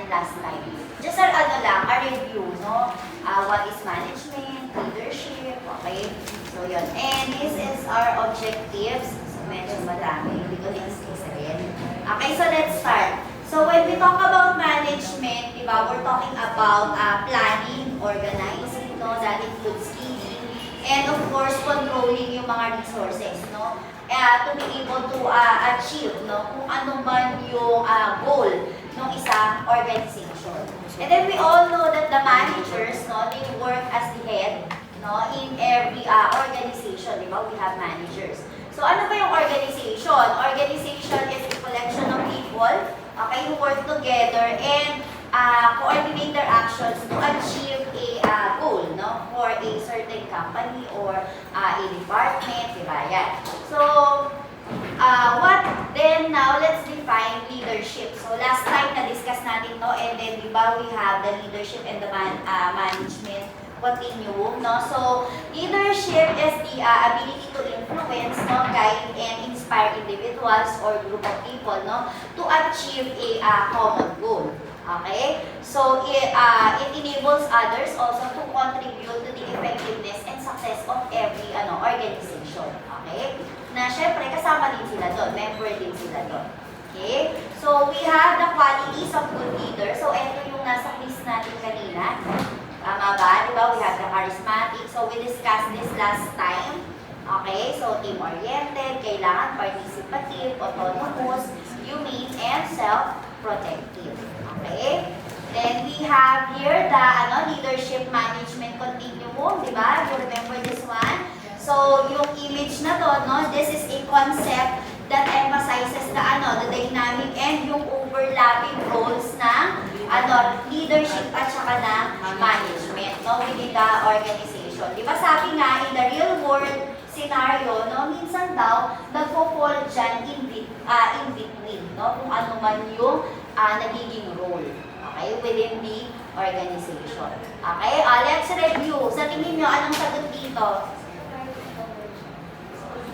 natin last time. Just a review, no? What is management, leadership, okay? So yun. And this is our objectives. So medyo madami, hindi ko isa-isahin. Okay, so let's start. So when we talk about management, diba, we're talking about planning, organizing, no? That includes leading, and of course, controlling yung mga resources, no? To be able to achieve, no? Kung ano man yung goal ng isang organization. And then we all know that the managers, no, they work as the head, no, in every organization, di ba? We have managers. So ano ba yung organization? Organization is a collection of people, okay, who work together and coordinate their actions to achieve a goal, no, for a certain company or a department, di ba? Yan. So, what then now, let's define leadership. So last time na-discuss natin to, and then di ba we have the leadership and the management continuum, no? So leadership is the ability to influence, no, guide and inspire individuals or group of people, no, to achieve a common goal. Okay? So it enables others also to contribute to the effectiveness and success of every organization. Okay? Na syempre kasama din sila doon, member din sila doon. Okay? So we have the qualities of good leader. So ito yung nasa quiz natin kanina. Tama ba? Diba? We have the charismatic. So we discussed this last time. Okay? So team-oriented, kailangan participative, autonomous, humane, and self-protective. Okay? Then we have here the leadership management continuum. Diba? You remember this one? So, yung image na to, no, this is a concept that emphasizes the dynamic and yung overlapping roles ng leadership at saka ng management, no, within the organization. Di ba sabi nga, in the real world scenario, no, minsan daw, nagpo-fall dyan in between, no, kung ano man yung nagiging role, okay, within the organization. Okay, let's review. Sa tingin nyo, anong sagot dito?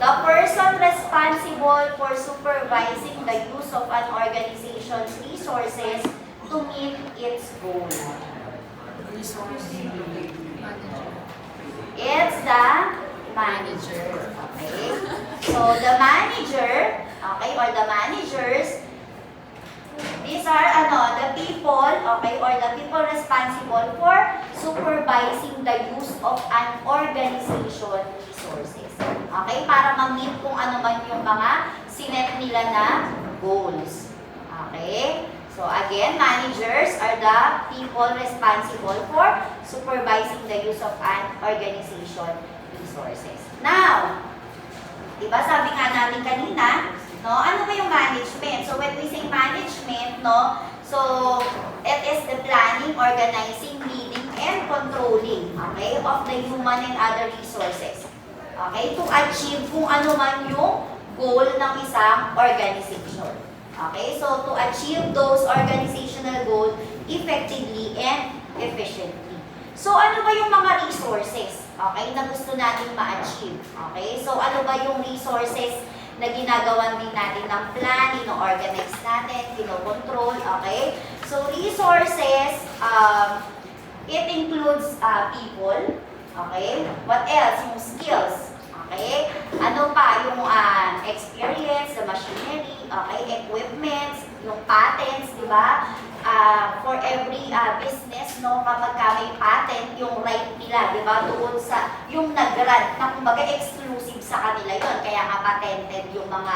The person responsible for supervising the use of an organization's resources to meet its goal. It's the manager. Okay? So the manager, okay, or the managers, these are the people, okay, or the people responsible for supervising the use of an organization resources. Okay, para ma-meet kung ano man yung mga sinet nila na goals. Okay? So again, managers are the people responsible for supervising the use of an organization resources. Now, diba sabi nga natin kanina, no, ano ba yung management? So when we say management, no, so it is the planning, organizing, leading, and controlling, okay, of the human and other resources. Okay, to achieve kung ano man yung goal ng isang organization. Okay, so to achieve those organizational goals effectively and efficiently. So ano ba yung mga resources, okay, na gusto natin ma-achieve? Okay, so ano ba yung resources na ginagawan din natin ng plan, ino-organize natin, kino-control, okay? So resources, it includes people, okay? What else? Yung skills, okay? Ano pa? Yung experience, the machinery, okay? Equipments, yung patents, di ba? For every business, no, kapag may patent, yung right nila, di ba? Doon sa, yung nag-grant, na kumbaga exclusive sa kanila yon, kaya nga patented yung mga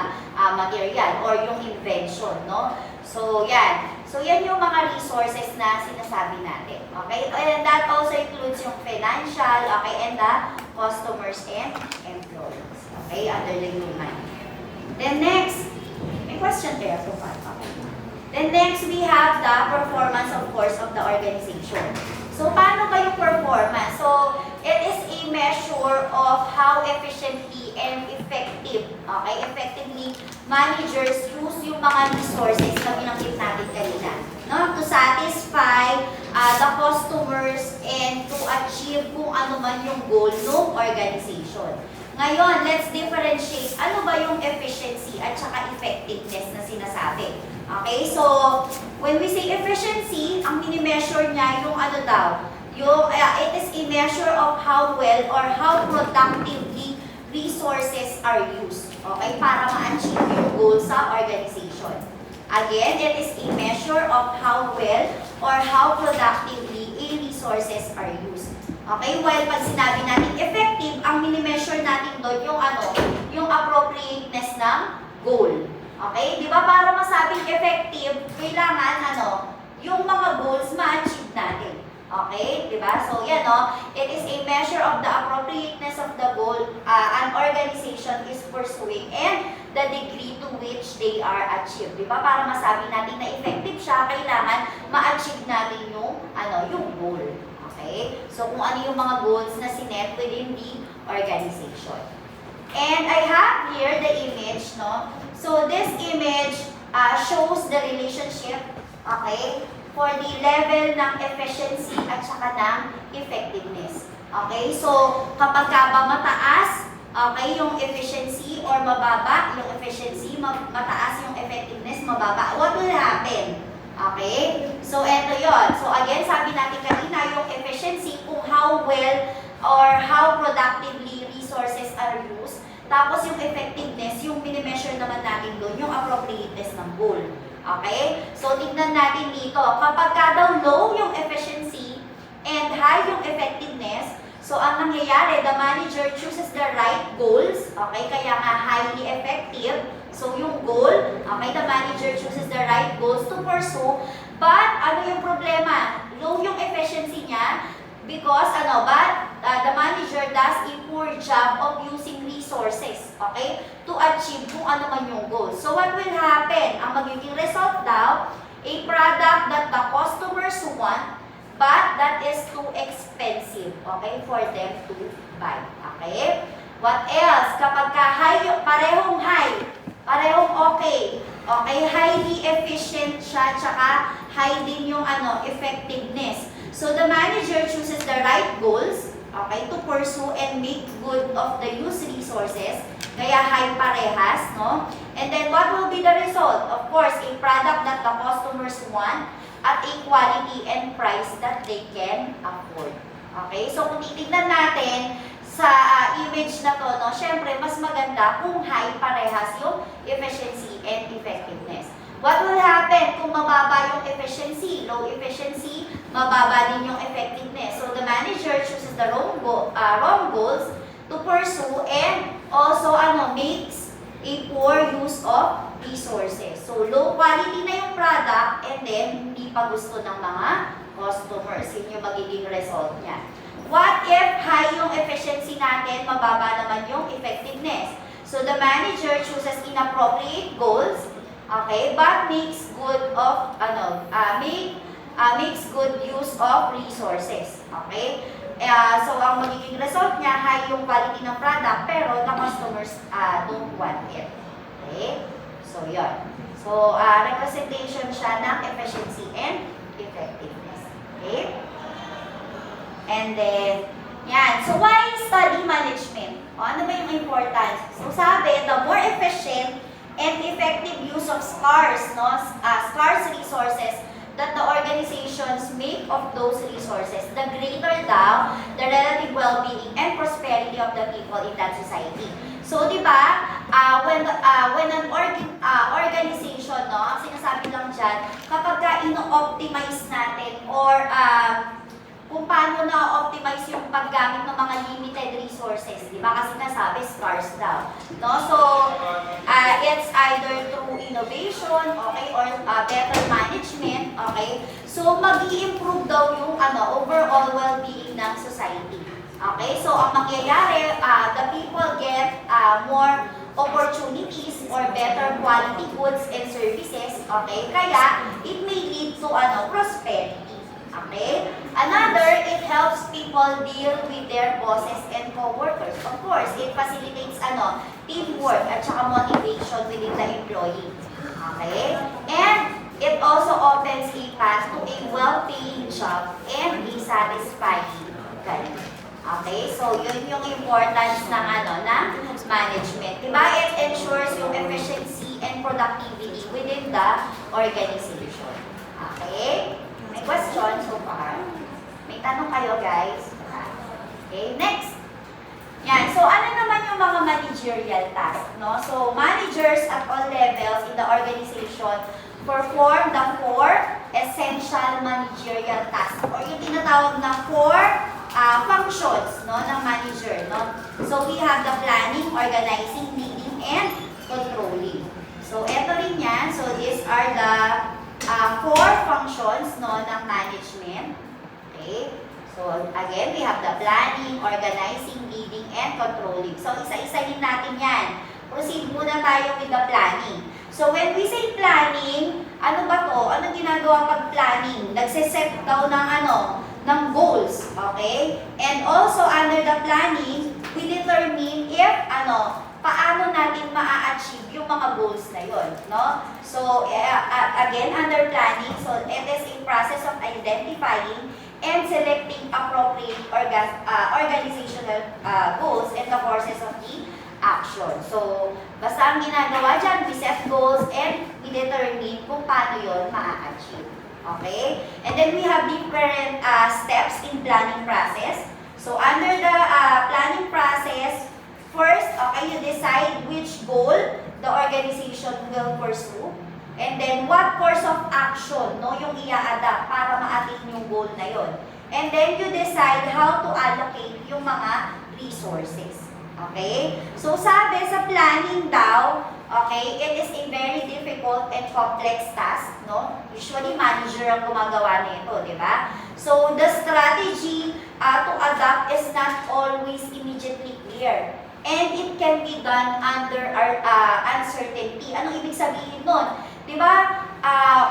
material or yung invention, no? So, yan. So, yan yung mga resources na sinasabi natin. Okay? And that also includes yung financial, okay, and the customers and employees. Okay? Under the human. Then next, may question there so far. Okay. Then next, we have the performance, of course, of the organization. So, paano ba yung performance? So, it is a measure of how efficiently and effective, okay, effectively managers use yung mga resources na binanggit natin kanina, no, to satisfy the customers and to achieve kung ano man yung goal ng organization. Ngayon, let's differentiate ano ba yung efficiency at saka effectiveness na sinasabi. Okay, so When we say efficiency, ang mini-measure niya yung ano daw, yung, it is a measure of how well or how productively resources are used. Okay? Para ma-achieve yung goal sa organization. Again, it is a measure of how well or how productively resources are used. Okay? While pag sinabi natin effective, ang mini-measure natin doon yung ano, yung appropriateness ng goal. Okay? Di ba para masabing effective, kailangan ano, yung mga goals ma-achieve natin. Okay? Di ba? So, yan o. It is a measure of the appropriateness of the goal an organization is pursuing and the degree to which they are achieved. Di ba? Para masabi natin na effective siya, kailangan ma-achieve natin yung, ano, yung goal. Okay? So, kung ano yung mga goals na sinet within the organization. And I have here the image, no? So, this image shows the relationship, okay, for the level ng efficiency at saka ng effectiveness. Okay? So, kapag ka ba mataas, okay, yung efficiency or mababa yung efficiency, mataas yung effectiveness, mababa, what will happen? Okay? So, eto yon. So, again, sabi natin kanina, yung efficiency, kung how well or how productively resources are used. Tapos, yung effectiveness, yung mini-measure naman natin doon, yung appropriateness ng goal. Okay? So, tignan natin dito. Kapag ka daw low yung efficiency and high yung effectiveness, so, ang nangyayari, the manager chooses the right goals. Okay? Kaya nga, highly effective. So, yung goal, okay, the manager chooses the right goals to pursue. But, ano yung problema? Low yung efficiency niya because, the manager does a poor job of using resources, okay, to achieve kung ano man yung goal. So, what will happen? Ang magiging result daw, a product that the customers want, but that is too expensive, okay, for them to buy, okay? What else? Kapag ka parehong okay, okay, highly efficient siya, tsaka high din yung effectiveness. So, the manager chooses the right goals, okay, to pursue and make good of the used resources. Kaya high parehas, no? And then, what will be the result? Of course, a product that the customers want at a quality and price that they can afford. Okay? So, kung titignan natin sa image na to, no, syempre, mas maganda kung high parehas yung efficiency and effectiveness. What will happen kung mababa yung efficiency, low efficiency, mababa din yung effectiveness? So, the manager chooses the wrong goals to pursue and also makes a poor use of resources. So, low quality na yung product and then hindi pa gusto ng mga customers. Yun yung magiging result niya. What if high yung efficiency natin, mababa naman yung effectiveness? So, the manager chooses inappropriate goals, okay, but makes good use of resources. Okay? So, ang magiging result niya, high yung quality ng product, pero the customers don't want it. Okay? So, yun. So, representation siya ng efficiency and effectiveness. Okay? And then, yan. So, why study management? O, ano ba yung importance? So, sabi, the more efficient and effective use of scarce resources that the organizations make of those resources, the greater daw the relative well-being and prosperity of the people in that society. So, di ba, when an organization, no, ang sinasabi lang dyan, kapag ino-optimize natin or kung paano na-optimize yung paggamit ng mga limited resources, di ba? Kasi nasabi, scarce daw. No? So, it's either through innovation, okay, or better management, okay? So, mag-i-improve daw yung overall well-being ng society. Okay? So, ang mangyayari, the people get more opportunities or better quality goods and services, okay? Kaya, it may lead to prosperity. Okay? Another, it helps people deal with their bosses and co-workers. Of course, it facilitates teamwork at saka motivation within the employee. Okay? And it also opens a path to a well-paying job and a satisfying career. Okay? So, yun yung importance ng management. Diba? It ensures yung efficiency and productivity within the organization. question so far? May tanong kayo, guys? Okay, next. Yan. So, ano naman yung mga managerial tasks, no? So, managers at all levels in the organization perform the 4 essential managerial tasks or yung tinatawag na 4 functions, no, ng manager, no? So, we have the planning, organizing, leading, and controlling. So, eto rin yan. So, these are the 4 functions, no, ng management. Okay? So, again, we have the planning, organizing, leading, and controlling. So, isa-isahin natin yan. Proceed muna tayo with the planning. So, when we say planning, ano ba to? Ano ginagawa pag planning? Nagsiset daw ng ng goals. Okay? And also, under the planning, we determine if, paano natin ma-achieve yung mga goals na yun, no? So, again, under planning, so it is a process of identifying and selecting appropriate organizational goals and the courses of the action. So, basta ang ginagawa dyan, we set goals and we determine kung paano yun ma-achieve. Okay? And then we have different steps in planning process. So, under the planning process, first, okay, you decide which goal the organization will pursue. And then, what course of action, no, yung i-adapt para ma-attain yung goal na yon. And then, you decide how to allocate yung mga resources. Okay? So, sabi sa planning daw, okay, it is a very difficult and complex task, no? Usually, manager ang gumagawa nito, di ba? So, the strategy to adapt is not always immediately clear. And it can be done under uncertainty. Anong ibig sabihin nun? Diba,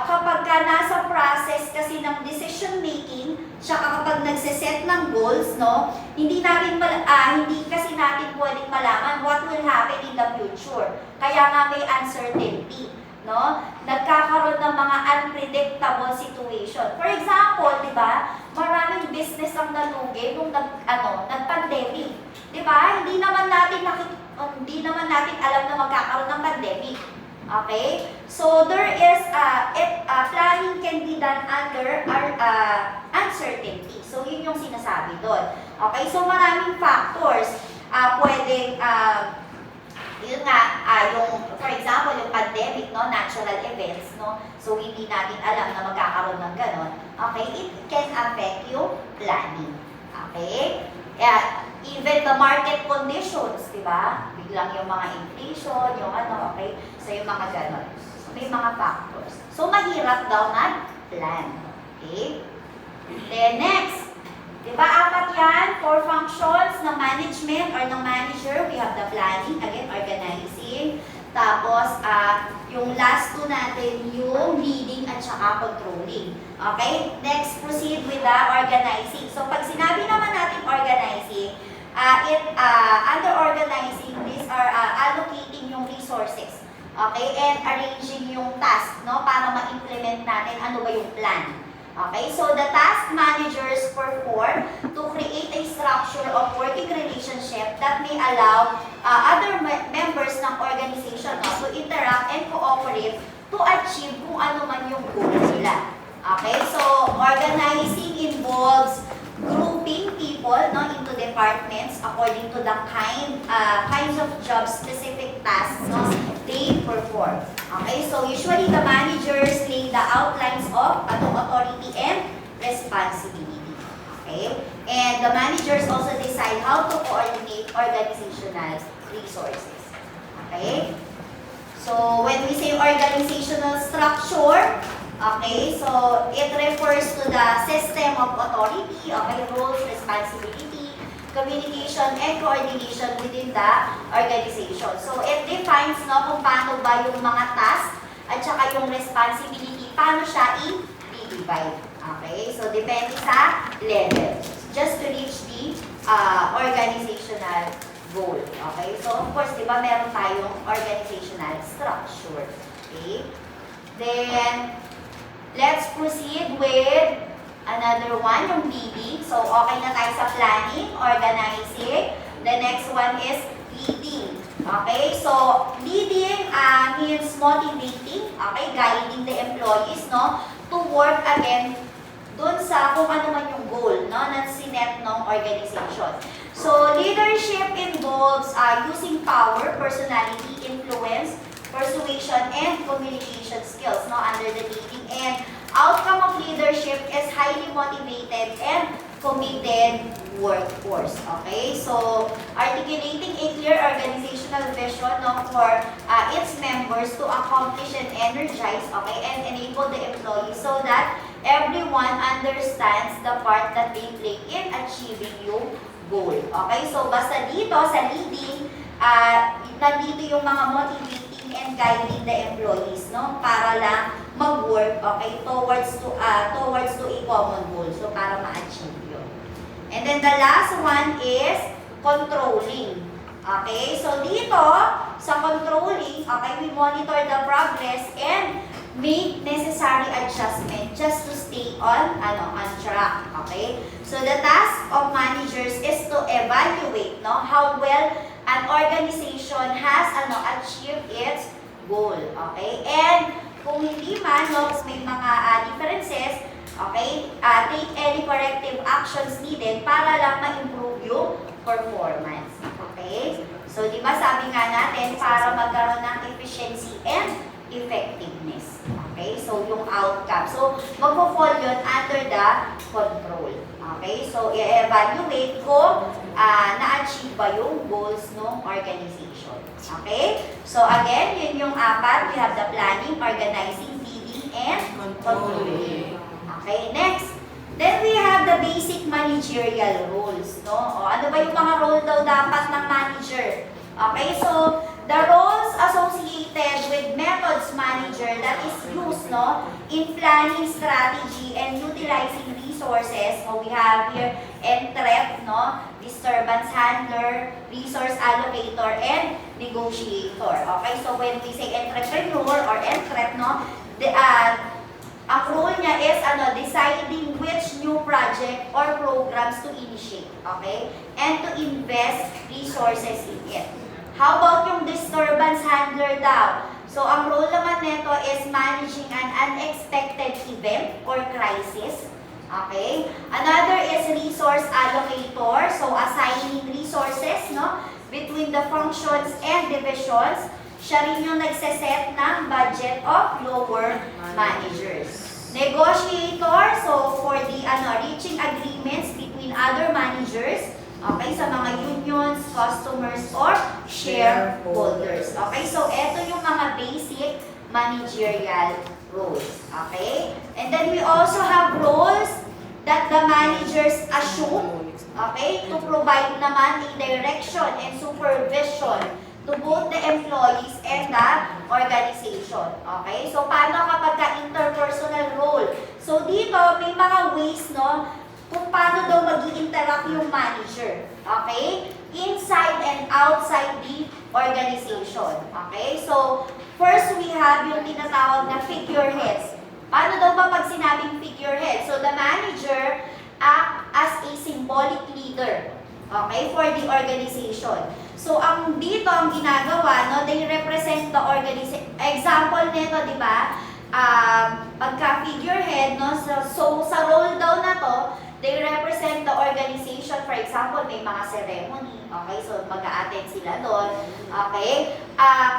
kapag ka nasa process kasi ng decision making, tsaka kapag nagsiset ng goals, no, hindi kasi natin pwedeng malaman what will happen in the future. Kaya nga may uncertainty, no? Nagkakaroon ng mga unpredictable situation. For example, diba, maraming business ang nalugi nung nag-pandemic. Diba? Hindi naman natin alam na magkakaroon ng pandemic. Okay? So, there is, planning can be done under uncertainty. So, yun yung sinasabi doon. Okay? So, maraming factors. Pwedeng, yun nga, for example, yung pandemic, no, natural events, no? So, hindi natin alam na magkakaroon ng ganon. Okay? It can affect yung planning. Okay? Even the market conditions, di ba? Biglang yung mga inflation, yung okay? So, yung mga ganon. So, may mga factors. So, mahirap daw mag-plan. Okay? Then, next. Di ba, 4 yan? 4 functions ng management or ng manager. We have the planning, again, organizing. Tapos, yung last 2 natin, yung leading at saka controlling. Okay? Next, proceed with the organizing. So, pag sinabi naman natin organizing, under organizing, these are allocating yung resources, okay, and arranging yung task, no, para ma-implement natin ano ba yung plan. Okay, so the task managers perform to create a structure of working relationship that may allow other members ng organization to interact and cooperate to achieve kung ano man yung goal nila. Okay, so organizing involves grouping people, no, into departments according to the kinds of job specific tasks, no, they perform. Okay, so usually the managers lay the outlines of authority and responsibility. Okay, and the managers also decide how to coordinate organizational resources. Okay, so when we say organizational structure, okay, so it refers to the system of authority, okay, roles, responsibility, communication, and coordination within the organization. So it defines, no, kung paano ba yung mga tasks at saka yung responsibility, paano siya i-divide. Okay, so depende sa level, just to reach the organizational goal. Okay, so of course, di ba meron tayong organizational structure. Okay, then let's proceed with another one, yung leading. So, okay na tayo sa planning, organizing. The next one is leading. Okay, so leading means motivating, okay, guiding the employees, no, to work again dun sa kung ano man yung goal, no, na sinet ng organization. So, leadership involves using power, personality, influence, persuasion, and communication skills, no, under the leading. And outcome of leadership is highly motivated and committed workforce. Okay? So, articulating a clear organizational vision, no, for its members to accomplish and energize, okay, and enable the employees so that everyone understands the part that they play in achieving yung goal. Okay? So, basta dito sa leading, nandito yung mga motivating and guiding the employees, no, para lang mag-work, okay, towards to a common goal. So, para ma-achieve yun. And then the last one is controlling. Okay? So, dito, sa controlling, okay, we monitor the progress and make necessary adjustment just to stay on track. Okay? So, the task of managers is to evaluate, no, how well an organization has achieved its goal. Okay? And kung hindi man, no, may mga differences, okay, take any corrective actions needed para lang ma-improve yung performance. Okay? So, di ba sabi nga natin, para magkaroon ng efficiency and effectiveness. Okay? So, yung outcome. So, magpo-fall yun under the control. Okay? So, i-evaluate kung na-achieve ba yung goals ng organization. Okay? So, again, yun yung apat. We have the planning, organizing, leading, and controlling. Okay, next. Then we have the basic managerial roles, no? O, ano ba yung mga role daw dapat ng manager? Okay, so the roles associated with methods manager that is used, no, in planning strategy and utilizing resources. So we have here entrep, no, disturbance handler, resource allocator, and negotiator. Okay, so when we say entrepreneur or entrep, no, ang role niya is deciding which new project or programs to initiate, okay? And to invest resources in it. How about yung disturbance handler daw? So, ang role naman nito is managing an unexpected event or crisis, okay? Another is resource allocator, so assigning resources, no, between the functions and divisions. Siya rin yung nagseset ng budget of lower managers. Negotiator, so for the reaching agreements between other managers, okay, sa mga unions, customers, or shareholders. Okay, so ito yung mga basic managerial roles. Okay? And then we also have roles that the managers assume, okay, to provide naman a direction and supervision to both the employees and the organization. Okay? So, paano kapag ka-interpersonal role? So, dito, may mga ways, no, kung paano daw mag-i-interact yung manager. Okay? Inside and outside the organization. Okay? So, first, we have yung tinatawag na figureheads. Paano daw ba pag sinabing figurehead? So, the manager act as a symbolic leader, okay, for the organization. So, dito ang ginagawa, no, they represent the organization. Example nito, di ba? Pagka figurehead, no, so sa role daw na to, they represent the organization. For example, may mga ceremony, okay, so mag-a-attend sila doon, okay?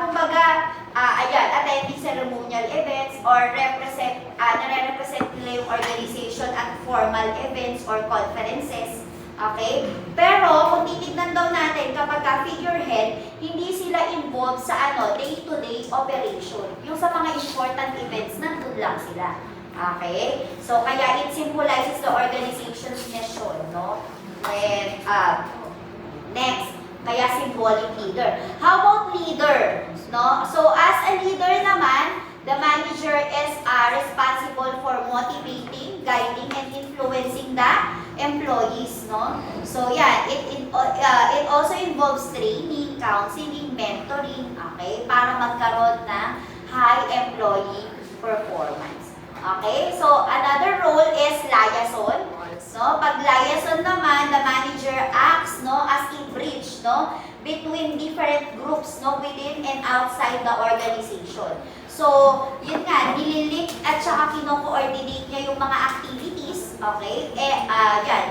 Kumbaga, ayan, attending ceremonial events or nare-represent nila yung organization at formal events or conferences. Okay? Pero, kung titignan daw natin, kapag ka-figurehead, hindi sila involved sa day-to-day operation. Yung sa mga important events, nandun lang sila. Okay? So, kaya it symbolizes the organization's mission, no? And, next, kaya symbolic leader. How about leader? No? So, as a leader naman, the manager is responsible for motivating, guiding, and influencing the employees, no? So, yeah, it also involves training, counseling, mentoring, okay? Para magkaroon ng high employee performance. Okay? So, another role is liaison. No? Pag liaison naman, the manager acts, no, as a bridge, no, between different groups, no, within and outside the organization. So, yun nga, nililink at saka kino-coordinate niya yung mga activities, Okay? Yan.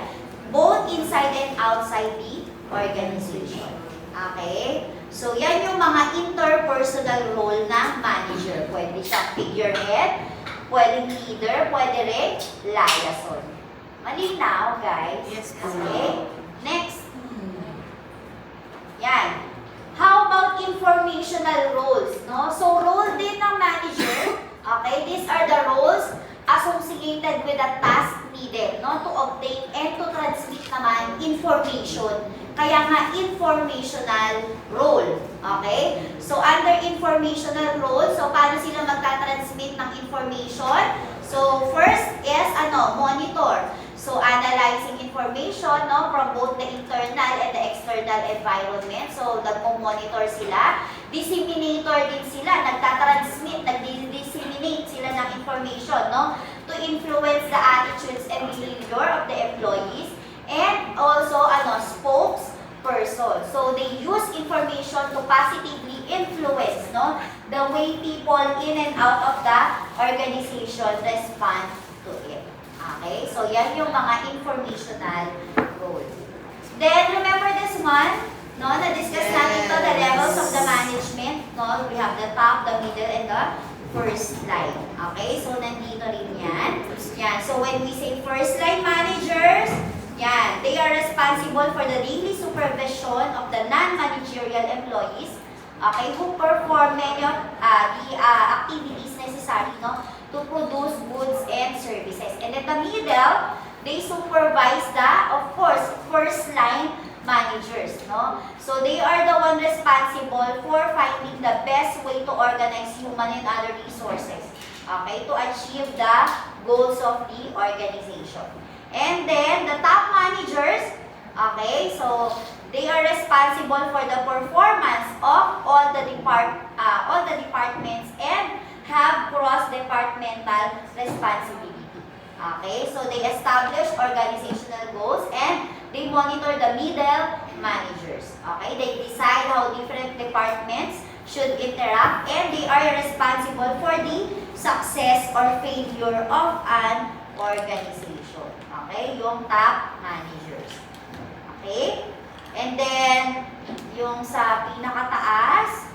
Both inside and outside the organization. Okay? So, yan yung mga interpersonal role ng manager. Pwede siyang figurehead, pwedeng leader, pwede rin liaison. Malinaw, guys? Yes, Okay? Next. Yan. How about informational roles? No? So, role din ng manager. Okay? These are the roles associated with the task needed, no, to obtain and to transmit naman information. Kaya nga informational role. Okay? So under informational role, so paano sila magta-transmit ng information? So first is monitor. So analyzing information, no, from both the internal and the external environment. So nagmo-monitor sila. Disseminator din sila, nagta-transmit, nag-disseminate sila ng information, no, to influence the attitudes and behavior of the employees, and also spokesperson. So they use information to positively influence, no, the way people in and out of the organization respond to it. Okay? So yan yung mga informational role. Then remember this one? No, na-discuss natin to, the levels of the management. No, we have the top, the middle, and the first line. Okay, so nandito rin yan. Yan, so when we say first line managers, yan, they are responsible for the daily supervision of the non-managerial employees, okay, who perform many of the activities necessary, no, to produce goods and services. And in the middle, they supervise the, of course, first line managers, no? So they are the one responsible for finding the best way to organize human and other resources, okay, to achieve the goals of the organization. And then the top managers, okay, so they are responsible for the performance of all the departments and have cross-departmental responsibility. Okay, so they establish organizational goals and they monitor the middle managers. Okay, they decide how different departments should interact, and they are responsible for the success or failure of an organization. Okay, yung top managers. Okay, and then yung sa pinakataas,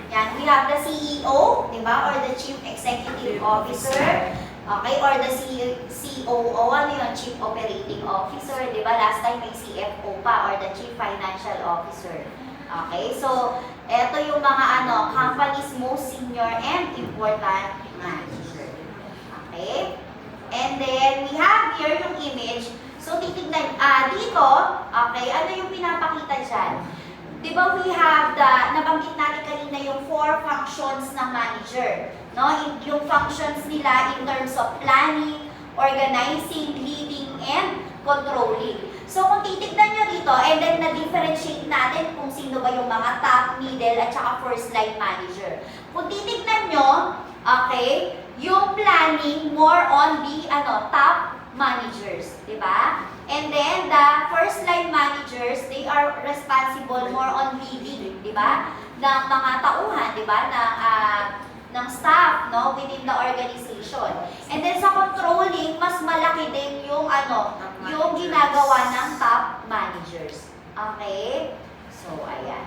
yan, we have the CEO, di ba? Or the Chief Executive Officer. Okay, or the COO, ano yun? Chief Operating Officer, di ba? Last time may CFO pa, or the Chief Financial Officer. Okay, so, eto yung mga company's most senior and important manager. Okay? And then, we have here yung image. So, titignan, dito, okay, ano yung pinapakita dyan? Di ba we have the, nabanggit natin kanina yung 4 functions ng manager. No? Yung functions nila in terms of planning, organizing, leading, and controlling. So kung titignan nyo rito, and then na-differentiate natin kung sino ba yung mga top, middle, at saka first line manager. Kung titignan nyo, okay, yung planning more on the top managers, di ba? And then, the first line managers, they are responsible more on leading, di ba? Ng mga tauhan, di ba? Ng staff, no? Within the organization. And then, sa controlling, mas malaki din yung, yung ginagawa ng top managers. Okay? So, ayan.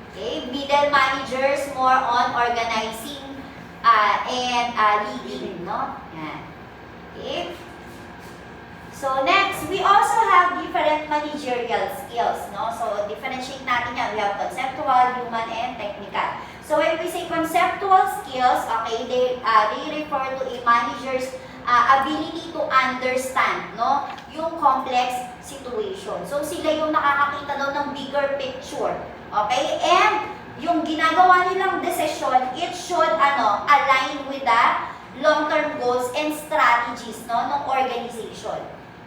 Okay? Middle managers, more on organizing and leading, no? Ayan. Okay? So next, we also have different managerial skills, no? So differentiate natin yan. We have conceptual, human, and technical. So when we say conceptual skills, okay, they refer to a manager's ability to understand, no, yung complex situation. So sila yung nakakakita daw ng bigger picture, okay? And yung ginagawa nilang decision, it should align with the long-term goals and strategies, no, ng organization.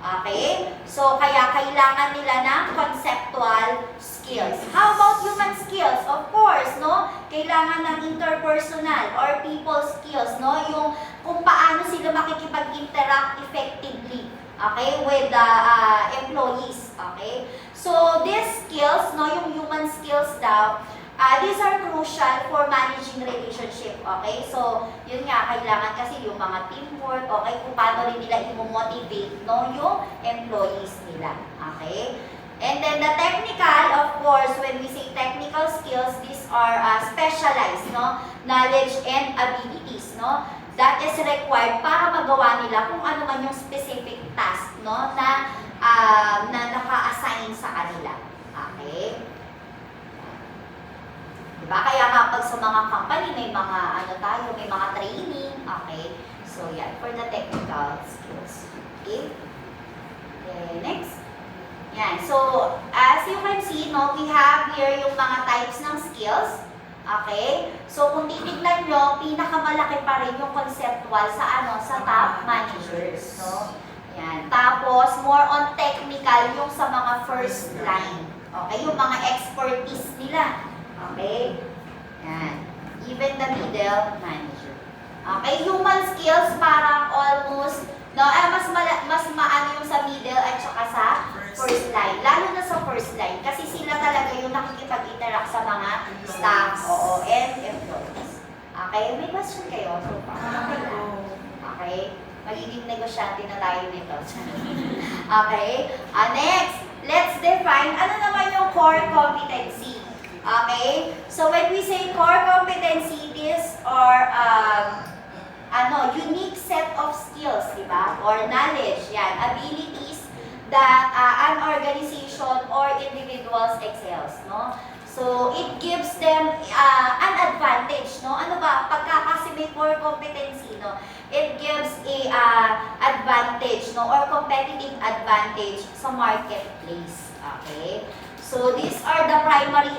Okay? So, kaya kailangan nila ng conceptual skills. How about human skills? Of course, no? Kailangan ng interpersonal or people skills, no? Yung kung paano sila makikipag-interact effectively, okay, with the employees, okay? So, these skills, no, yung human skills daw, These are crucial for managing relationship, okay? So, yun nga, kailangan kasi yung mga teamwork, okay, kung paano rin nila i-motivate, no, yung employees nila, okay? And then the technical, of course, when we say technical skills, these are specialized, no, knowledge and abilities, no, that is required para magawa nila kung ano man yung specific task, no, na naka-assign sa kanila, okay? Diba? Kaya kapag sa mga company, may mga may mga training, okay? So, yan, for the technical skills. Okay? Next. Yan. So, as you can see, no, we have here yung mga types ng skills. Okay? So, kung titignan nyo, pinakamalaki pa rin yung conceptual sa top managers, no? Yan. Tapos, more on technical yung sa mga first line. Okay? Yung mga expertise nila. Okay? Yan. Even the middle manager. Okay? Human skills parang almost, no, mas maano yung sa middle at saka sa first line. Lalo na sa first line. Kasi sila talaga yung nakikipag-interact sa mga staff, and employees. Okay? May question kayo? So, okay lang. Okay? Magiging negosyante na tayo nito. Okay? Next, let's define ano naman yung core competency. Okay? So when we say core competency, these are unique set of skills, di ba? Or knowledge, yan, abilities that an organization or individuals excels, no? So it gives them an advantage, no? Ano ba? Pagka kasi may core competency, no? It gives a advantage, no? Or competitive advantage sa marketplace. Okay? So, these are the primary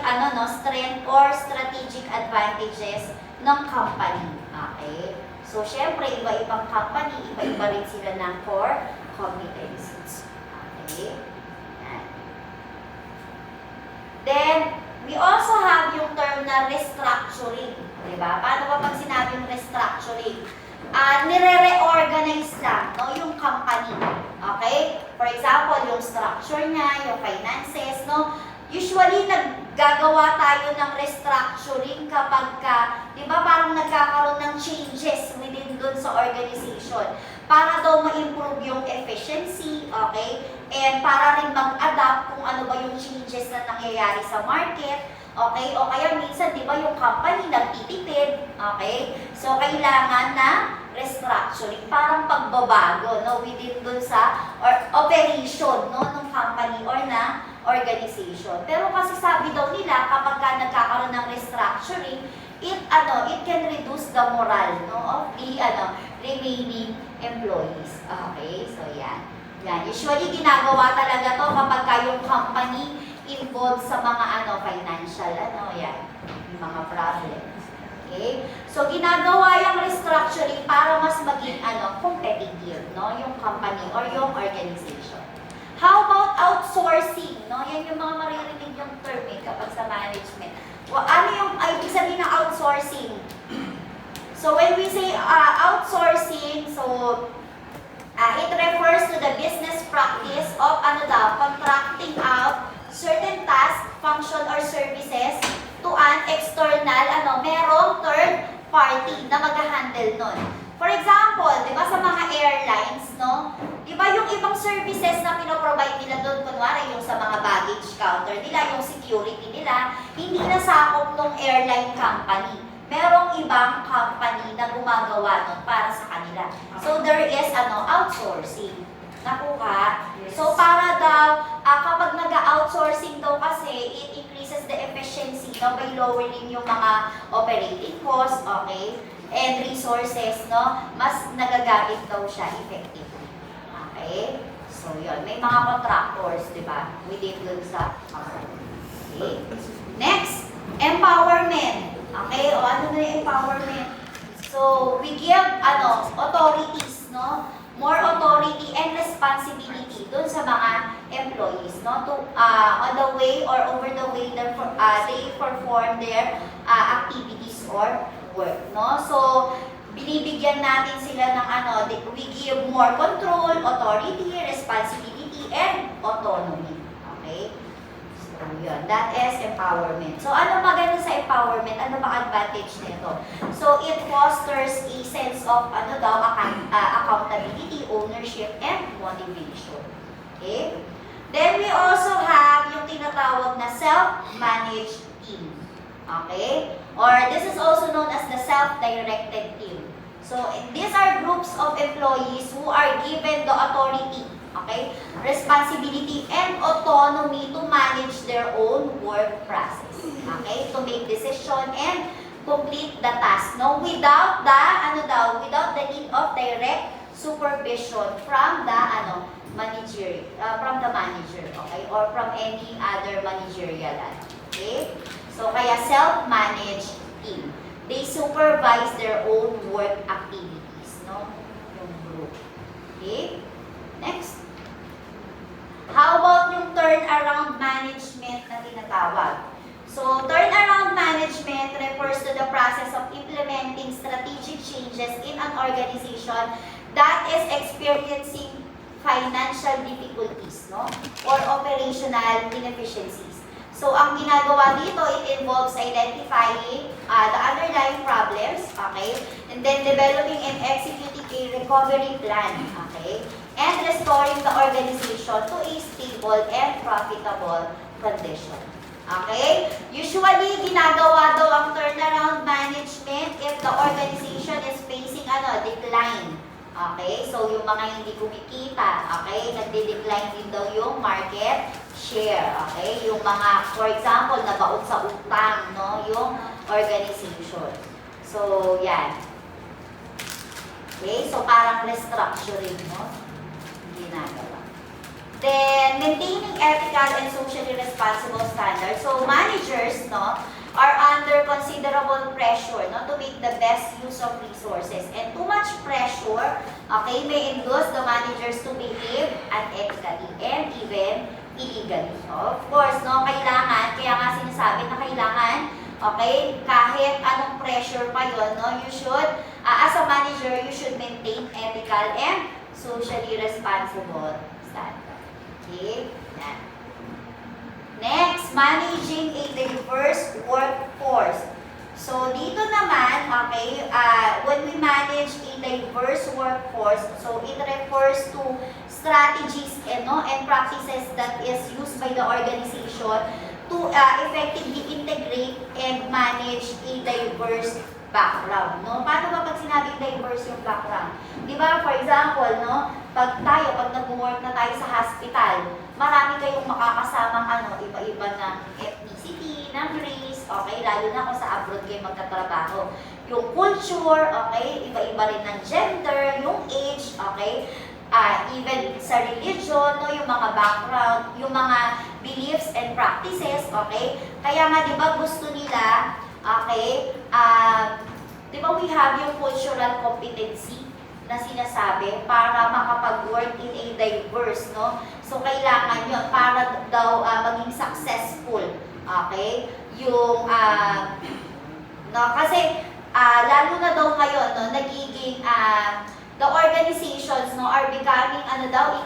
strength or strategic advantages ng company. Okay? So, syempre, iba-ibang company, iba-iba rin sila ng core competencies. Okay? Yan. Then, we also have yung term na restructuring. Diba? Paano ba pag sinabing restructuring? Nire-reorganize lang, no, yung company. Okay? For example, yung structure niya, yung finances, no? Usually, naggagawa tayo ng restructuring kapag di ba, parang nagkakaroon ng changes within dun sa organization para daw ma-improve yung efficiency, okay? And para rin mag-adapt kung ano ba yung changes na nangyayari sa market. Okay? O kaya minsan, di ba, yung company nagtitipid, okay? So, kailangan na restructuring, parang pagbabago, no, within dun sa operation, no, ng company or na organization. Pero kasi sabi daw nila, kapag nagkakaroon ng restructuring, it can reduce the morale, no, of the remaining employees. Okay? So, yan. Yan. Usually, ginagawa talaga to kapag yung company involved sa mga financial yan, yung mga problems. Okay? So ginagawa yung restructuring para mas maging competitive, no, yung company or yung organization. How about outsourcing, no? Yan yung mga maririnig yung term kapag sa management. Ano yung ibig sabihin ng outsourcing? So when we say outsourcing, so it refers to the business practice of contracting out certain task, function, or services to an external, merong third party na mag-handle nun. For example, di ba sa mga airlines, no? Di ba yung ibang services na pinoprovide nila doon, kunwari yung sa mga baggage counter nila, yung security nila, hindi nasakop ng airline company. Merong ibang company na gumagawa nun para sa kanila. So there is outsourcing. Nakuha? So, para daw, kapag nag-outsourcing daw kasi, it increases the efficiency by lowering yung mga operating costs, okay? And resources, no? Mas nagagamit daw siya effectively. Okay? So, yun. May mga contractors, di ba? Within dun sa company. Okay? Next, empowerment. Okay? O, ano na yung empowerment? So, we give, authorities, no? More authority and responsibility dun sa mga employees, no, to on the way or over the way that they perform their activities or work, no. So binibigyan natin sila ng we give more control, authority, responsibility, and autonomy. Okay? So So, yun. That is empowerment. So, ano maganda sa empowerment? Ano ba advantage nito? So, it fosters a sense of, accountability, ownership, and motivation. Okay? Then, we also have yung tinatawag na self-managed team. Okay? Or, this is also known as the self-directed team. So, these are groups of employees who are given the authority, okay, responsibility and autonomy to manage their own work process, okay, to make decision and complete the task, no, without the need of direct supervision from the manager, okay, or from any other managerial, okay. So kaya self-managed team, they supervise their own work activities, no, yung group, okay. Next. How about yung turnaround management na tinatawag? So, turnaround management refers to the process of implementing strategic changes in an organization that is experiencing financial difficulties, no? Or operational inefficiencies. So, ang ginagawa dito, it involves identifying the underlying problems, okay? And then developing and executing a recovery plan, okay? And restoring the organization to a stable and profitable condition. Okay? Usually, ginagawa daw ang turnaround management if the organization is facing decline. Okay? So, yung mga hindi kumikita, okay? Nagde-decline din daw yung market share. Okay? Yung mga, for example, nabaon sa utang, no? Yung organization. So, yan. Okay? So, parang restructuring, no? Ginagawa. Then, maintaining ethical and socially responsible standards. So, managers, no, are under considerable pressure, no, to make the best use of resources. And too much pressure, okay, may induce the managers to behave unethically and even illegally. So, of course, no, kailangan, kaya nga sinasabi na kailangan, okay, kahit anong pressure pa yun, no, you should, as a manager, you should maintain ethical and socially responsible standard. Okay? Yan. Next, managing a diverse workforce. So, dito naman, okay, when we manage a diverse workforce, so it refers to strategies and practices that is used by the organization to effectively integrate and manage a diverse background, no? Paano ba pag sinabing diverse yung background? Di ba, for example, no, pag nag-work na tayo sa hospital, marami kayong makakasamang iba-iba ng ethnicity, ng race, okay? Lalo na kung sa abroad kayo magtatrabaho. Yung culture, okay? Iba-iba rin ng gender, yung age, okay? Even sa religion, no, yung mga background, yung mga beliefs and practices, okay? Kaya nga, di ba, gusto nila, okay, di ba we have yung cultural competency na sinasabi para makapag-work in a diverse, no? So, kailangan yun para daw maging successful, okay? Yung, no, kasi lalo na daw ngayon, no, nagiging, the organizations, no, are becoming,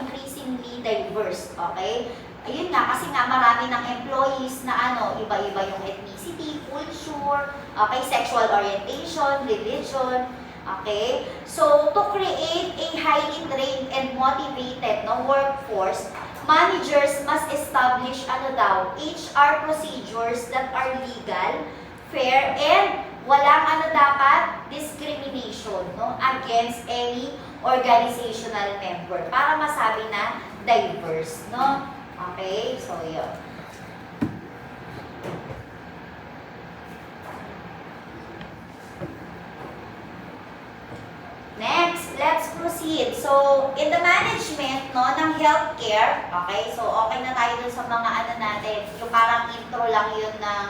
increasingly diverse, okay? Ayun nga, kasi nga marami ng employees na iba-iba yung ethnicity, culture, okay, sexual orientation, religion, okay? So, to create a highly trained and motivated workforce, managers must establish HR procedures that are legal, fair, and walang dapat discrimination, no, against any organizational member para masabi na diverse, no? Okay, so yun. Next, let's proceed. So, in the management, no, ng healthcare, okay, so okay na tayo dun sa mga natin, yung parang intro lang yun ng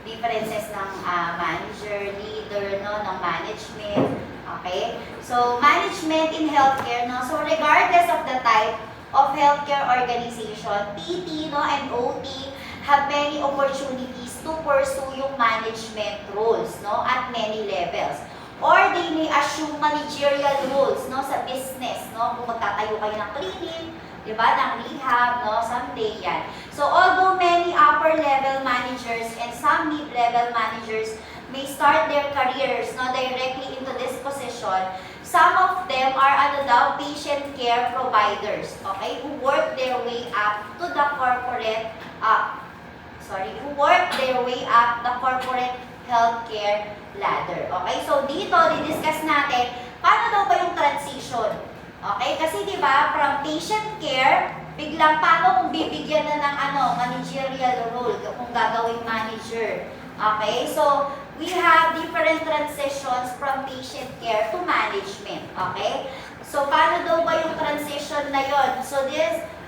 differences ng manager, leader, no, ng management, okay. So, management in healthcare, no, so regardless of the type of healthcare organization, PT, no, and OT have many opportunities to pursue yung management roles, no, at many levels. Or they may assume managerial roles, no, sa business, no, kung magtatayo kayo ng clinic, di di ba, ng rehab, no, someday yan. So, although many upper-level managers and some mid-level managers may start their careers, no, directly into this position, some of them are, patient care providers, okay, who work their way up to the corporate, who work their way up the corporate healthcare ladder. Okay, so dito, didiscuss natin, paano daw ba yung transition? Okay, kasi di ba from patient care, biglang paano kung bibigyan na ng managerial role, kung gagawing manager. Okay, so we have different transitions from patient care to management. Okay, so paano daw ba yung transition na yon? So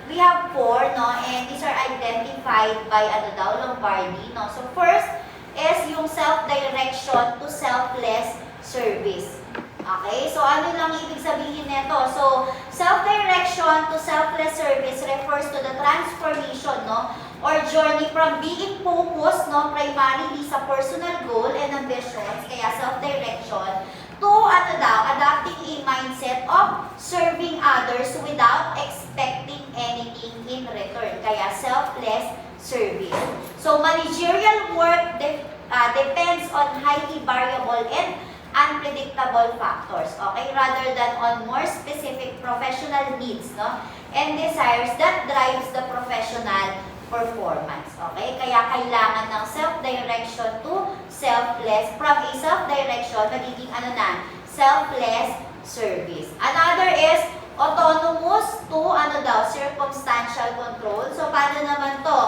we have 4, no, and these are identified by Lombardi, no. So first is yung self-direction to selfless service. Okay, so ano lang ibig sabihin nito? So self-direction to selfless service refers to the transformation, no, or journey from being focused, no, primarily sa personal goal and ambitions, kaya self-direction, to adopting a mindset of serving others without expecting anything in return, kaya selfless service. So managerial work depends on highly variable and unpredictable factors, okay, rather than on more specific professional needs, no, and desires that drives the professional performance. Okay? Kaya kailangan ng self-direction to selfless. From a self-direction, magiging selfless service. Another is autonomous to circumstantial control. So, paano naman to?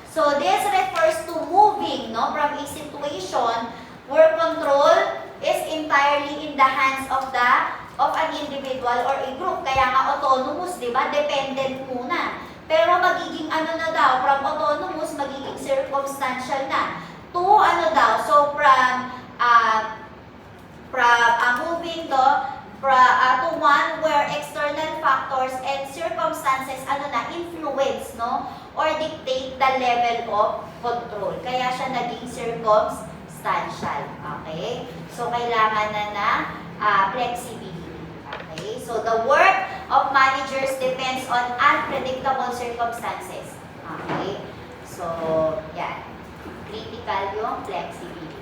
So, this refers to moving, no, from a situation where control is entirely in the hands of an individual or a group. Kaya nga autonomous, di ba? Dependent muna. Pero magiging from autonomous, magiging circumstantial na. To so from moving to one where external factors and circumstances influence, no, or dictate the level of control. Kaya siya naging circumstantial. Okay? So kailangan na flexibility. Okay? So the work of managers depends on unpredictable circumstances. Okay? So, yan. Critical yung flexibility.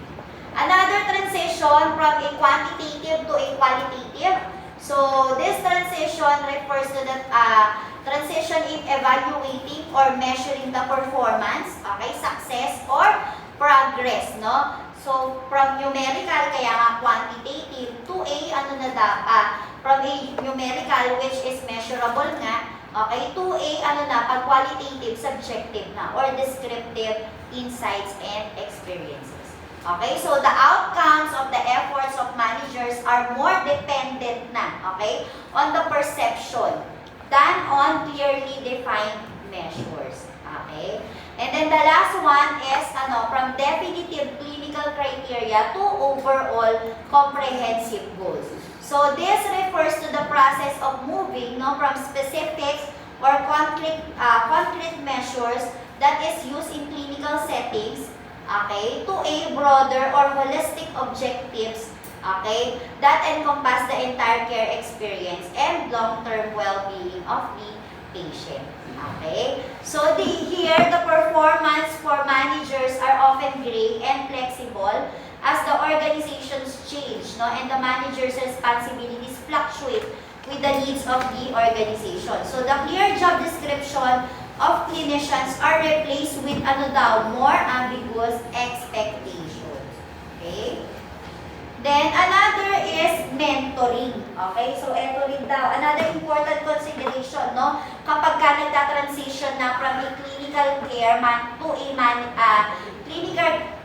Another transition from a quantitative to a qualitative. So, this transition refers to the transition in evaluating or measuring the performance, okay, success or progress, no? So, from numerical, kaya nga quantitative, to a, from a numerical, which is measurable nga, okay, to a, pag qualitative, subjective na, or descriptive insights and experiences. Okay, so the outcomes of the efforts of managers are more dependent na, okay, on the perception than on clearly defined measures. Okay? And then the last one is from definitive clinical criteria to overall comprehensive goals. So this refers to the process of moving, no, from specifics or concrete measures that is used in clinical settings, okay, to a broader or holistic objectives, okay, that encompass the entire care experience and long-term well-being of the patient. Okay? So here, the performance for managers are often gray and flexible as the organizations change, no, and the manager's responsibilities fluctuate with the needs of the organization. So the clear job description of clinicians are replaced with more ambiguous expectations. Okay? Then, another is mentoring. Okay? So, ito rin daw. Another important consideration, no? Kapag ka nagta-transition na from a clinical care to a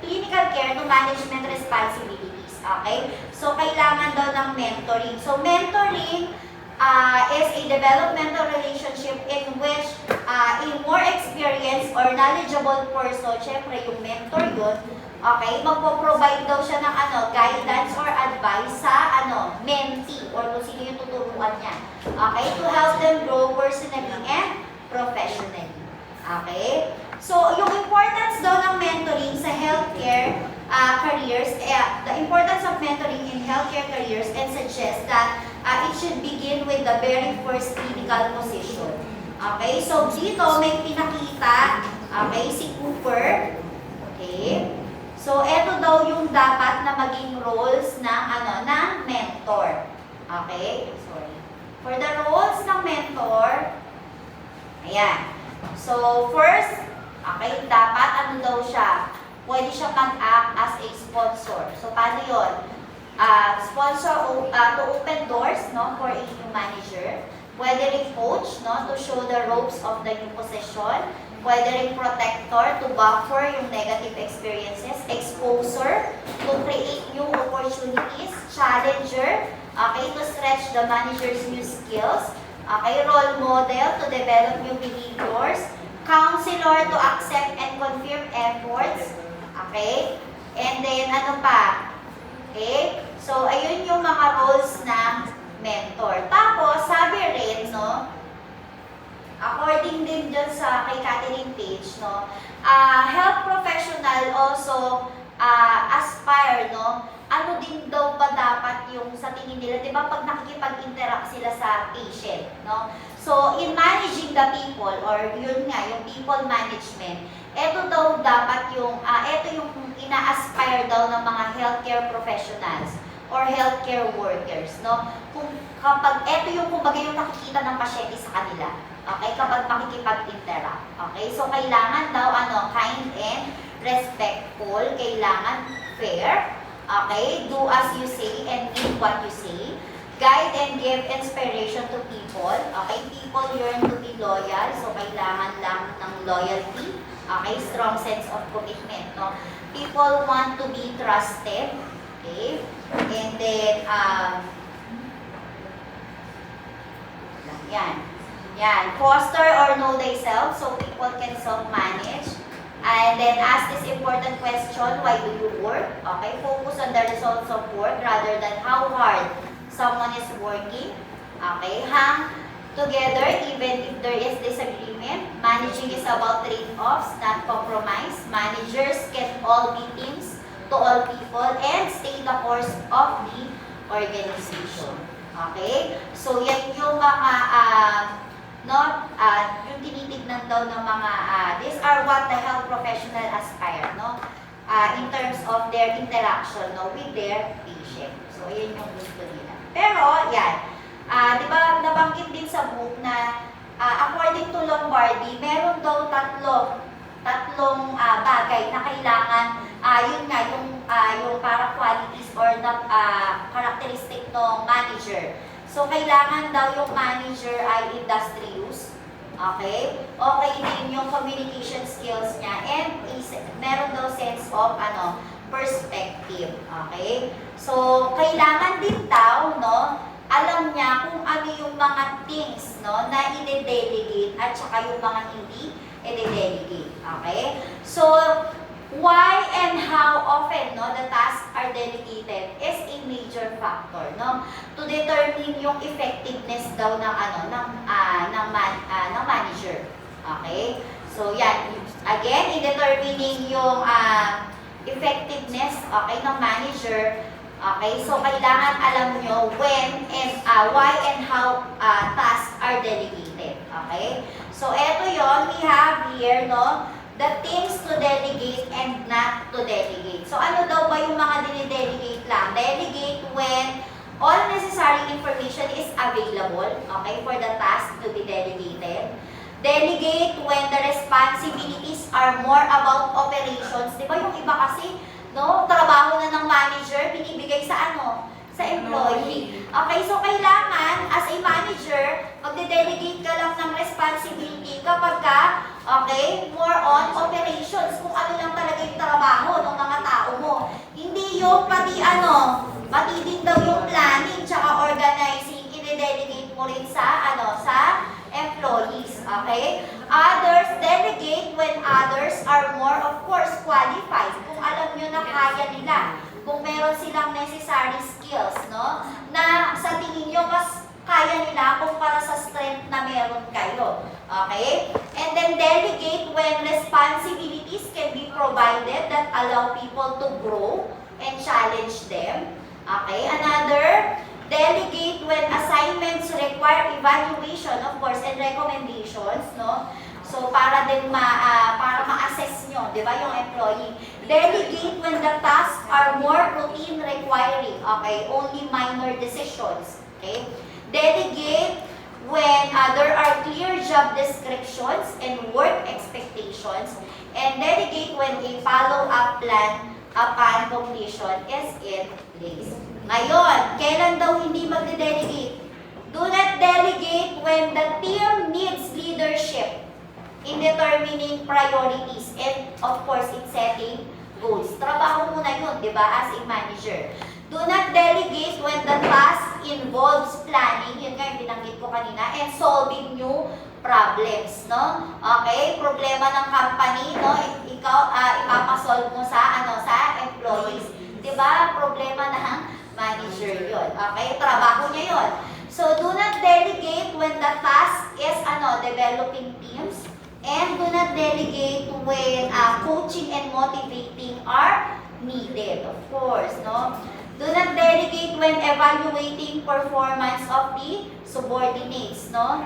clinical care to management responsibilities. Okay? So, kailangan daw ng mentoring. So, mentoring is a developmental relationship in which a more experienced or knowledgeable person, syempre yung mentor yun, okay, magpo-provide daw siya ng guidance or advice sa mentee or kung sino yung tuturuan niya. Okay, to help them grow personally and professionally. Okay? So, yung importance daw ng mentoring sa healthcare careers, the importance of mentoring in healthcare careers and suggest that it should begin with the very first clinical position. Okay, so dito may pinakita, okay, si Cooper. Okay. So, eto daw yung dapat na maging roles ng ng mentor. Okay? Sorry. For the roles ng mentor, ayan. So, first, okay, dapat daw siya? Pwede siya mag-act as a sponsor. So, paano yun? Sponsor to open doors, no, for a new manager. Pwede rin coach, no, to show the ropes of the new position. Pwede rin protector to buffer yung negative experiences. Exposer to create new opportunities. Challenger, okay, to stretch the manager's new skills. Okay, role model to develop new behaviors. Counselor to accept and confirm efforts. Okay, and then ano pa? Okay, so ayun yung mga roles ng mentor. Tapos, sabi rin, no, according din dyan sa kay Catherine Page, no, health professional also aspire, no, ano din daw ba dapat yung sa tingin nila, di ba, pag nakikipag-interact sila sa patient, no? So, in managing the people, or yun nga, yung people management, eto daw dapat yung, eto yung ina-aspire daw ng mga healthcare professionals or healthcare workers, no? Kung kapag eto yung kumbaga yung nakikita ng pasyente sa kanila. Okay, kapag makikipag-interact. Okay, so kailangan daw kind and respectful, kailangan fair. Okay, do as you say and mean what you say. Guide and give inspiration to people. Okay, people yearn to be loyal, so kailangan lang ng loyalty. Okay, strong sense of commitment, no? People want to be trusted. Okay, and then yan, foster or know thyself, so people can self-manage. And then ask this important question, why do you work? Okay, focus on the results of work rather than how hard someone is working. Okay, hang together even if there is disagreement. Managing is about trade-offs, not compromise. Managers can all be teams to all people and stay the course of the organization. Okay, so yan yung mga yung tinitignan daw ng mga, these are what the health professional aspire, no? In terms of their interaction, no, with their patient. So, yun yung gusto nila. Pero, yan, di ba, nabanggit din sa book na, according to Lombardi, meron daw tatlong bagay na kailangan, yun nga, yung para qualities or characteristic ng manager. So, kailangan daw yung manager ay industrious. Okay? Okay din yung communication skills niya. And meron daw sense of perspective. Okay? So, kailangan din daw, no, alam niya kung ano yung mga things, no, na i-delegate at saka yung mga hindi i-delegate. Okay? So, why and how often, no, the tasks are delegated is a major factor, no, to determine yung effectiveness daw ng ng manager. Okay? So yan, again, in determining yung effectiveness, okay, ng manager. Okay? So kailangan alam nyo when and why and how tasks are delegated. Okay? So eto yon, we have here, no, the things to delegate and not to delegate. So, ano daw ba yung mga dinidelegate lang? Delegate when all necessary information is available, okay, for the task to be delegated. Delegate when the responsibilities are more about operations. Di ba yung iba kasi, no, trabaho na ng manager, binibigay sa sa employee. Okay, so kailangan, as a manager, magde-delegate ka lang ng responsibility kapag okay, more on operations, kung ano lang talaga yung trabaho ng mga tao mo. Hindi yung pati din daw yung planning tsaka organizing, i-delegate mo rin sa sa employees. Okay? Others delegate when others are more, of course, qualified. Kung alam nyo na kaya nila, kung meron silang necessary skills, no, na sa tingin nyo mas kaya nila kumpara sa strength na meron kayo. Okay? And then delegate when responsibilities can be provided that allow people to grow and challenge them. Okay? Another, Delegate when assignments require evaluation, of course, and recommendations, no? So, para din para ma-assess nyo, di ba, yung employee. Delegate when the tasks are more routine requiring, okay? Only minor decisions, okay? Delegate when there are clear job descriptions and work expectations. And delegate when a follow-up plan upon completion is in place. Ngayon, kailan daw hindi magde-delegate? Do not delegate when the team needs leadership in determining priorities and of course in setting goals. Trabaho mo na yun, di ba, as a manager. Do not delegate when the task involves planning, yun nga yung binanggit ko kanina, and solving new problems, no? Okay, problema ng company, no? Ikaw ipapasolve mo sa sa employees. 'Di ba? Problema ng manager 'yon. Okay, trabaho niya 'yon. So do not delegate when the task is developing teams, and do not delegate when coaching and motivating are needed, of course, no? Do not delegate when evaluating performance of the subordinates, no?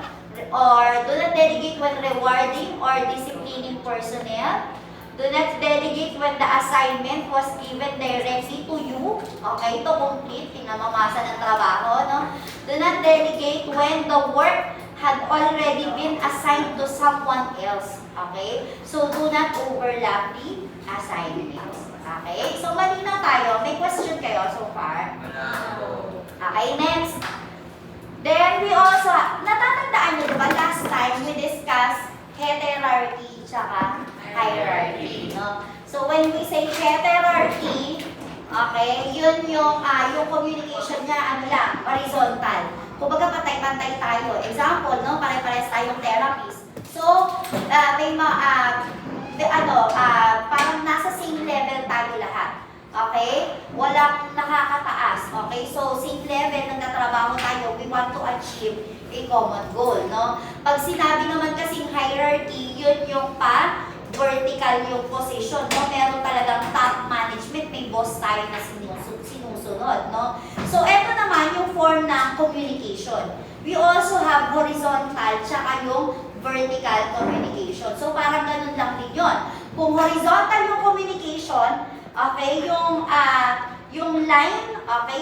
Or do not delegate when rewarding or disciplining personnel. Do not delegate when the assignment was given directly to you. Okay, to complete, pinamamasa ng trabaho, no? Do not delegate when the work had already been assigned to someone else. Okay? So, do not overlap the assignments. Okay? So, malinaw tayo. May question kayo so far? Okay, next. Then, we also, natatandaan nyo diba last time we discussed heterarchy tsaka hierarchy, no? So, when we say heterarchy, okay, yun yung communication niya, horizontal. Kumbaga, pantay-pantay tayo. Example, no, pare-pares tayong therapist. So, parang nasa same level tayo lahat. Okay? Walang nakakataas. Okay? So, same level ng natrabaho tayo, we want to achieve a common goal, no? Pag sinabi naman kasing hierarchy, yun yung vertical yung position, no? Meron talagang top management, may boss tayo na sinusunod, no? So, eto naman yung form ng communication. We also have horizontal, tsaka yung vertical communication. So, parang ganun lang din yun. Kung horizontal yung communication, okay, yung line, okay,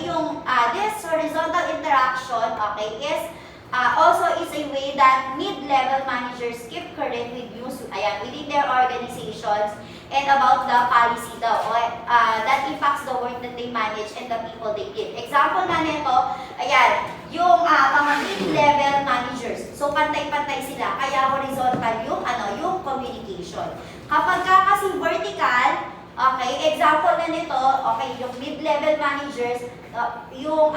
this horizontal interaction, okay, is also is a way that mid-level managers keep current with news, within their organizations and about the policy daw, that impacts the work that they manage and the people they give. Example na nito, yung mga mid-level managers. So, pantay-pantay sila, kaya horizontal yung communication. Kapag kasi vertical, okay, example na nito, okay, yung mid-level managers, yung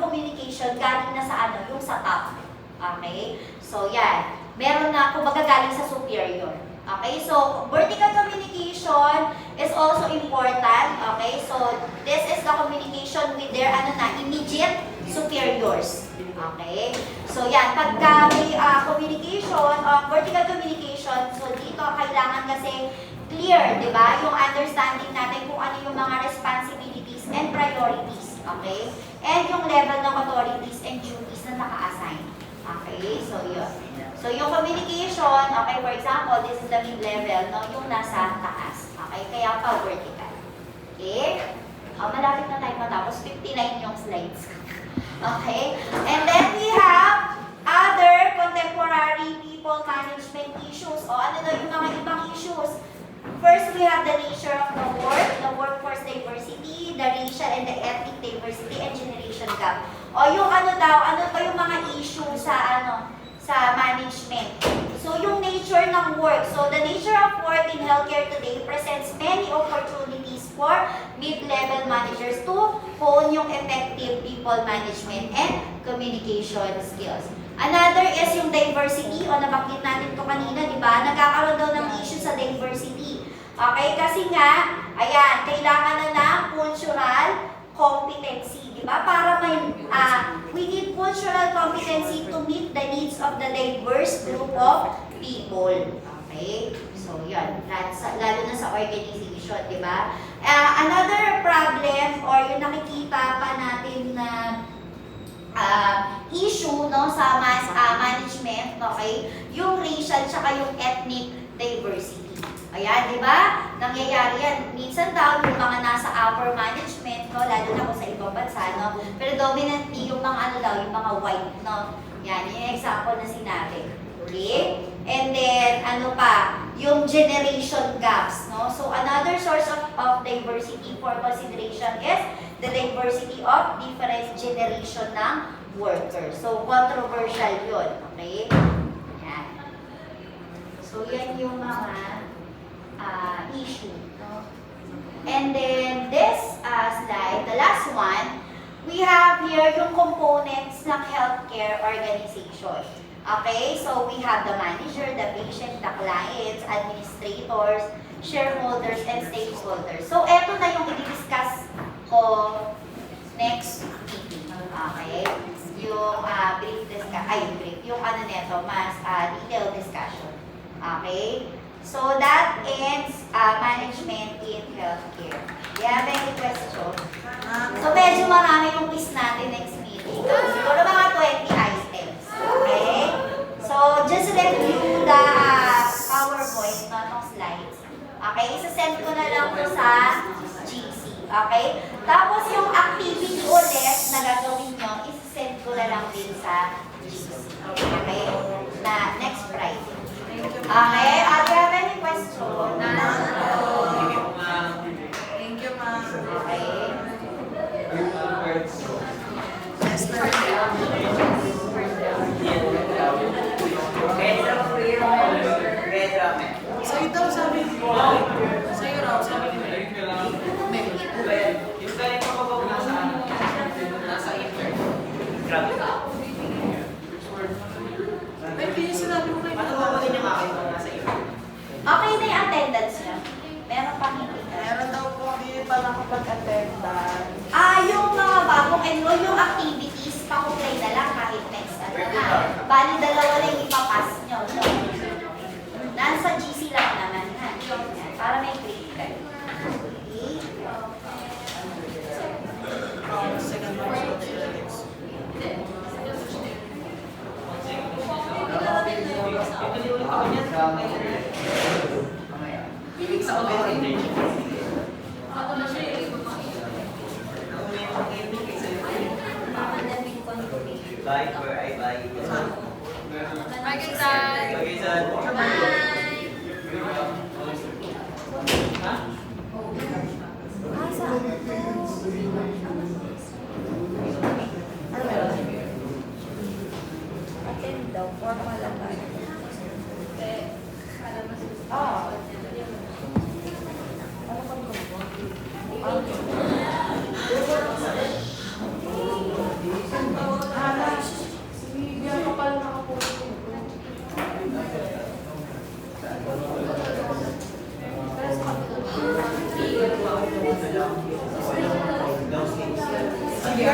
communication galing na sa yung sa top. Okay? So, yan. Meron na, kumbaga galing sa superior. Okay? So, vertical communication is also important. Okay? So, this is the communication with their, immediate superiors. Okay? So, yan. Pagka may communication, vertical communication, so dito kailangan kasi clear, di ba? Yung understanding natin kung ano yung mga responsibilities and priorities. Okay? And yung level ng authorities and duties na naka-assign. Okay? So, yun. So, yung communication, okay, for example, this is the mid-level, no? Yung nasa taas. Okay? Kaya pa vertical. Okay? Malapit na tayo matapos. 59 yung slides. Okay? And then we have other contemporary people management issues. O, ano daw yung mga ibang issues? First, we have the nature of the workforce diversity, the racial and the ethnic diversity, and generation gap. O yung ano pa yung mga issue sa management. So, yung nature ng work. So, the nature of work in healthcare today presents many opportunities for mid-level managers to hone yung effective people management and communication skills. Another is yung diversity, o nabanggit natin ito kanina, di ba? Nagkakaroon daw ng issue sa diversity. Okay, kasi nga, kailangan na ng cultural competency, di ba? Para we need cultural competency to meet the needs of the diverse group of people. Okay? So, yun. Lalo na sa organization, di ba? Another problem, or yung nakikita pa natin na issue no sa management, okay? Yung racial tsaka yung ethnic diversity. Ayan, di ba? Nangyayari yan. Minsan daw yung mga nasa upper management, no, lalo na kung sa ibang bansa, no, predominantly yung mga ano daw, yung mga white, no. Yan, yung example na sinabi. Okay? And then, ano pa, yung generation gaps, no? So, another source of diversity for consideration is the diversity of different generation ng workers. So, controversial yun. Okay? Yan. So, yan yung mga issue. No? And then, this slide, the last one, we have here yung components ng healthcare organization. Okay, so we have the manager, the patient, the clients, administrators, shareholders, and stakeholders. So, eto na yung i-discuss ko next meeting. Okay? Yung brief discussion, yung ano neto, mas detailed discussion. Okay? So, that ends management in healthcare. Do you have any questions? So, medyo marami yung quiz natin next meeting. Siguro mga 20 items. Okay? So, just review the PowerPoint, not ng slides. Okay? Isa-send ko na lang to sa GC. Okay? Tapos, yung activity ulit na gagawin nyo, isa-send ko na lang din sa GC. Okay? Na next Friday. Okay? Do you have any questions? Thank you, ma'am. Okay? Sa'yo daw, sabi niyo. Sa'yo raw, sabi niyo. Yung galing pa ba nasa intern? Grabe ka. Ay, hindi sinabi mo na Paano ba din yung akin kung nasa intern? Okay na yung attendance niya? Meron pa hindi. Meron daw po, hindi pa nakapag-attendan. Yung mga bagong enroll, yung activities, pakuplay na lang kahit next ano na. Bali, dalawa lang ipapass nyo. No? Nasa GC lang naman. Ha? Yan, para may grade ka. Okay. Second one. Ulit ako niyan. Ibig sa ulit. Ako na siya yung Bye for I buy. Bye, guys. Okay, son. Ha? Attend daw, for malabay. Sige,